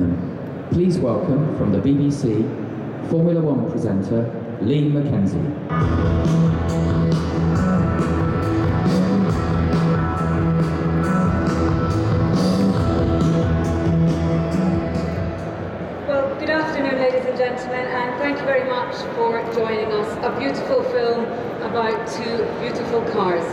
gentlemen, please welcome from the BBC, Formula One presenter, Lee Mackenzie. Well, good afternoon, ladies and gentlemen, and thank you very much for joining us. A beautiful film about two beautiful cars.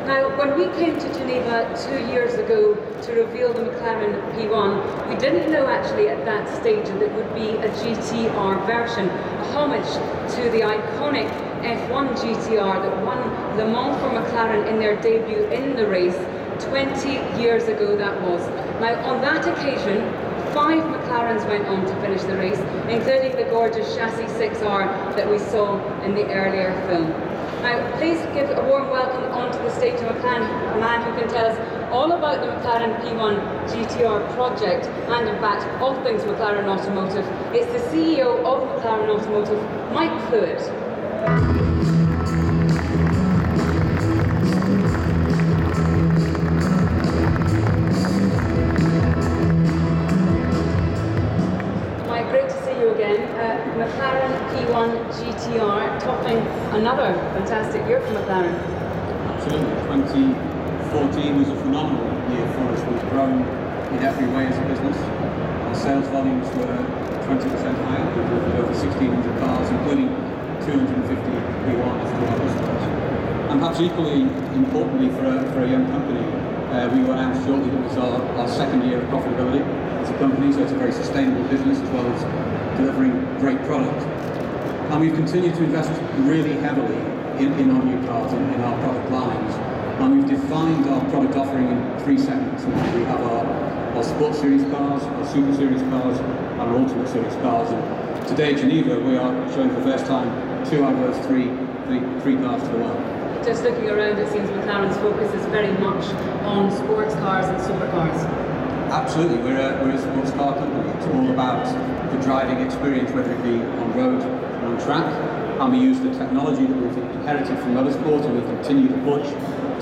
Now, when we came to Geneva 2 years ago to reveal the McLaren P1, we didn't know actually at that stage that it would be a GTR version, a homage to the iconic F1 GTR that won Le Mans for McLaren in their debut in the race 20 years ago that was. Now, on that occasion, 5 McLarens went on to finish the race, including the gorgeous Chassis 6R that we saw in the earlier film. Now, please give a warm welcome onto the stage of a man who can tell us all about the McLaren P1 GTR project and, in fact, all things McLaren Automotive. It's the CEO of McLaren Automotive, Mike Fluitt. Great to see you again. McLaren P1 GTR topping another fantastic year for McLaren. Absolutely. 2014 was a phenomenal year for us. We've grown in every way as a business. Our sales volumes were 20% higher. We delivered over 1,600 cars, including 250 P1s to our customers. And perhaps equally importantly for a young company, we were announced shortly that it was our second year of profitability as a company, so it's a very sustainable business as well as delivering great product. And we've continued to invest really heavily in our new cars, in our product lines. And we've defined our product offering in 3 segments. We have our Sports Series cars, our Super Series cars, and our Ultimate Series cars. And today at Geneva, we are showing for the first time 2 out of those three cars to the world. Just looking around, it seems McLaren's focus is very much on sports cars and supercars. Absolutely, we're a sports car company. It's all about the driving experience, whether it be on road and on track. And we use the technology that we've inherited from motorsport, and we continue to push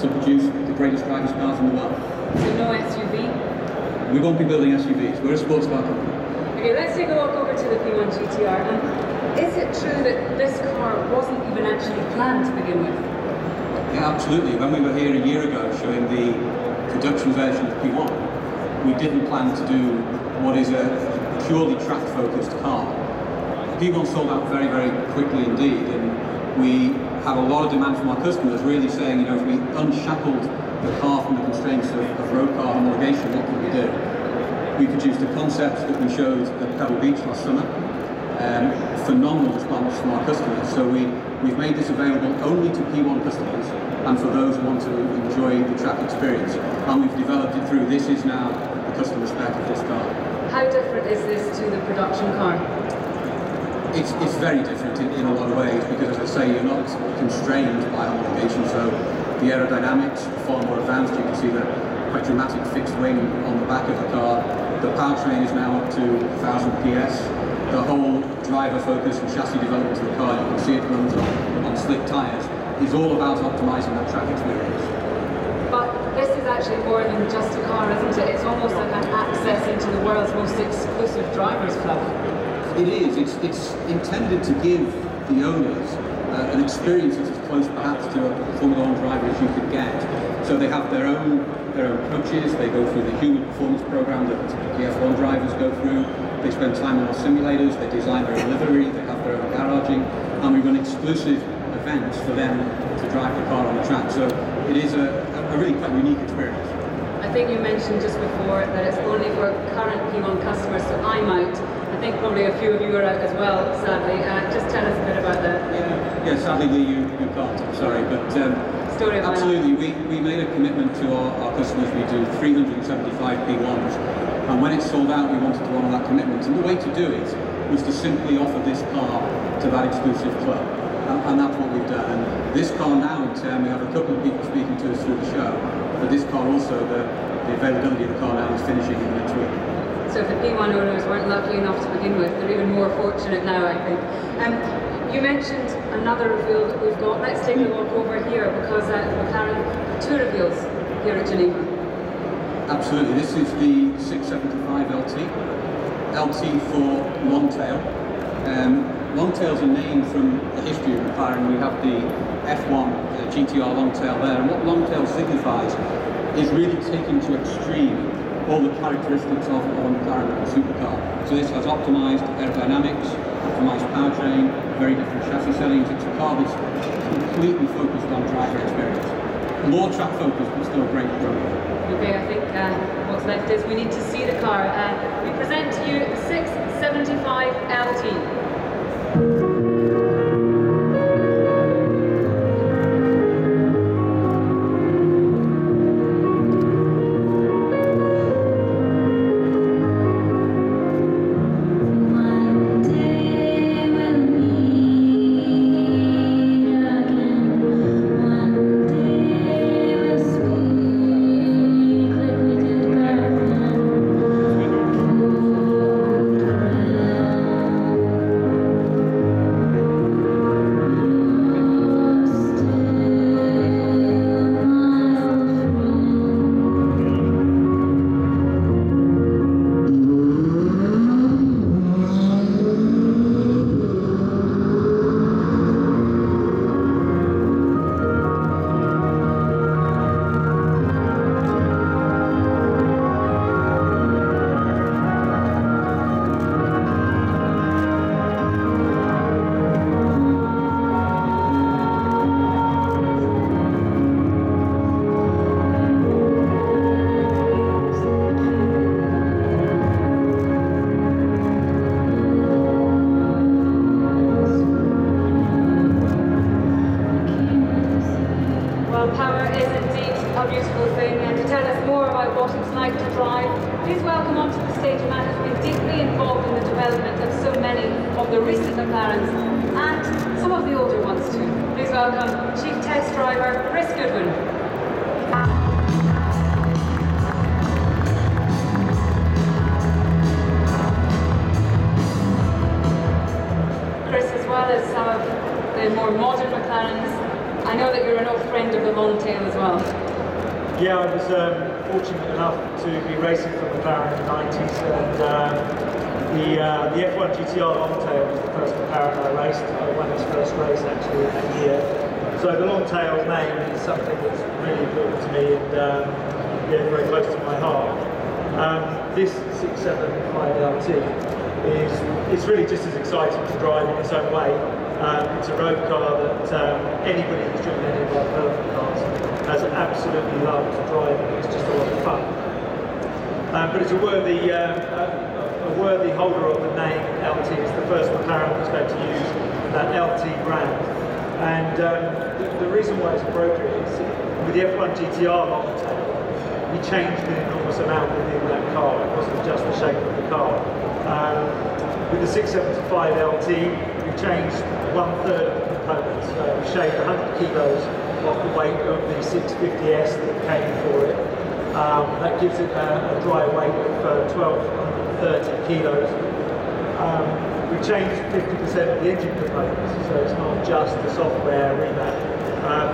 to produce the greatest drivers' cars in the world. So no SUV? We won't be building SUVs. We're a sports car company. Okay, let's take a walk over to the P1 GTR. Is it true that this car wasn't even actually planned to begin with? Yeah, absolutely. When we were here a year ago showing the production version of P1, we didn't plan to do what is a purely track-focused car. P1 sold out very, very quickly indeed, and we had a lot of demand from our customers really saying, if we unshackled the car from the constraints of road car homologation, what could we do? We produced a concept that we showed at Pebble Beach last summer. Phenomenal response from our customers, so we've made this available only to P1 customers and for those who want to enjoy the track experience. And we've developed it through, this is now the customer spec of this car. How different is this to the production car? It's very different in a lot of ways, because as I say, you're not constrained by homologation, so the aerodynamics are far more advanced. You can see the quite dramatic fixed wing on the back of the car. The powertrain is now up to 1,000 PS. The whole driver focus and chassis development of the car, you can see it runs on slick tyres, is all about optimising that track experience. But this is actually more than just a car, isn't it? It's almost like an access into the world's most exclusive drivers club. It is. It's intended to give the owners an experience that's as close perhaps to a Formula One driver as you could get. So they have their own coaches, they go through the human performance program that the F1 drivers go through. They spend time on our simulators, they design their own livery, they have their own garaging, and we run exclusive events for them to drive the car on the track. So it is a really quite unique experience. I think you mentioned just before that it's only for current P1 customers, so I'm out. I think probably a few of you are out as well, sadly. Just tell us a bit about that. Yeah, sadly you can't, I'm sorry, but absolutely, we made a commitment to our customers. We do 375 P1s, and when it sold out, we wanted to honour that commitment. And the way to do it was to simply offer this car to that exclusive club, and that's what we've done. And this car now, in turn, we have a couple of people speaking to us through the show, but this car also, the availability of the car now is finishing in next week. So if the P1 owners weren't lucky enough to begin with, they're even more fortunate now, I think. You mentioned another reveal that we've got. Let's take a walk over here, because McLaren 2 reveals here at Geneva. Absolutely. This is the 675 LT. LT for Longtail. Longtail's a name from the history of McLaren. We have the F1 GTR Longtail there, and what Longtail signifies is really taking to extreme all the characteristics of a McLaren supercar. So this has optimised aerodynamics, optimised powertrain, very different chassis settings. It's a car that's completely focused on driver experience. More track focused, but still a great product. Okay, I think what's left is we need to see the car. We present to you the 675 LT. Please welcome onto the stage a man who's been deeply involved in the development of so many of the recent McLarens and some of the older ones too. Please welcome Chief Test Driver Chris Goodwin. Chris, as well as some of the more modern McLarens, I know that you're an old friend of the Longtail as well. Yeah, I was fortunate enough to be racing for McLaren in the 90s, and the F1 GTR Longtail was the first McLaren I raced. I won his first race actually that year. So the Longtail name is something that's really important to me and yeah, very close to my heart. This 675 LT it's really just as exciting to drive in its own way. It's a road car that anybody who's driven any of our perfect cars has absolutely loved to drive. It's just a lot of fun. But it's a worthy holder of the name LT. It's the first McLaren that's going to use that LT brand. And the reason why it's appropriate is with the F1 GTR Longtail, we changed an enormous amount within that car. It wasn't just the shape of the car. With the 675 LT, we changed 1/3 of the components. We shaved 100 kilos off the weight of the 650S that came for it. That gives it a dry weight of 1,230 kilos. We changed 50% of the engine components, so it's not just the software remap.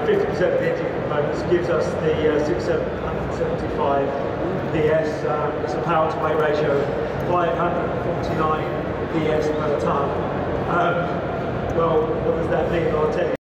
50% of the engine components gives us the 675 PS. It's a power to weight ratio of 549 PS per tonne. Well, what does that mean? I'll tell you.